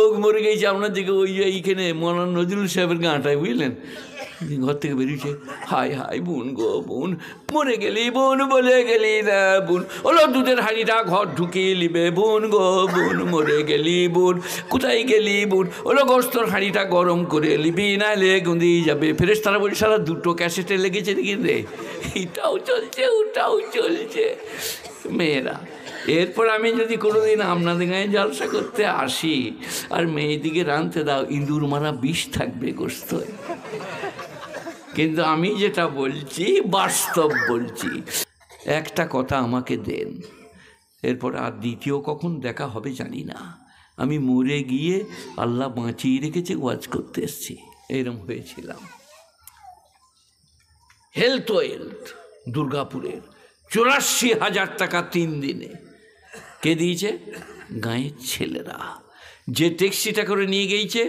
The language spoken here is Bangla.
লোক মরে গেছে আপনার দিকে ওই এইখানে মৌলানা নজরুল সাহেবের গাঁটায়, বুঝলেন? ঘর থেকে বেরিয়েছে, হাই হাই বোন গো বোন, মরে গেলি বোন, বলে গেলি না বোন, ওলো দুধের হাঁড়িটা ঘর ঢুকিয়ে নিবে বোন গো বোন, মরে গেলি বোন, কোথায় গেলি বোন, ওলো গোস্তর হাঁড়িটা গরম করে নিবি, নাহলে গুঁদিয়ে যাবে। ফেরেশতারা বলি সারা দুটো ক্যাসেটে লেগেছে নাকি রে, এটাও চলছে ওটাও চলছে মেয়েরা। এরপর আমি যদি কোনোদিন আপনাদের গায়ে জলসা করতে আসি আর মেয়েদিকে রাঁধতে দাও, ইঁদুর মারা বিষ থাকবে গোস্ত। কিন্তু আমি যেটা বলছি বাস্তব বলছি। একটা কথা আমাকে দেন, এরপর আর দ্বিতীয় কখন দেখা হবে জানি না। আমি মরে গিয়ে আল্লাহ বাঁচিয়ে রেখেছে, ওয়াজ করতে এসছি, এরম হয়েছিলাম। হেলথ দুর্গাপুরের 84,000 টাকা 3 দিনে। কে দিয়েছে? গাঁয়ের ছেলেরা। যে ট্যাক্সিটা করে নিয়ে গিয়েছে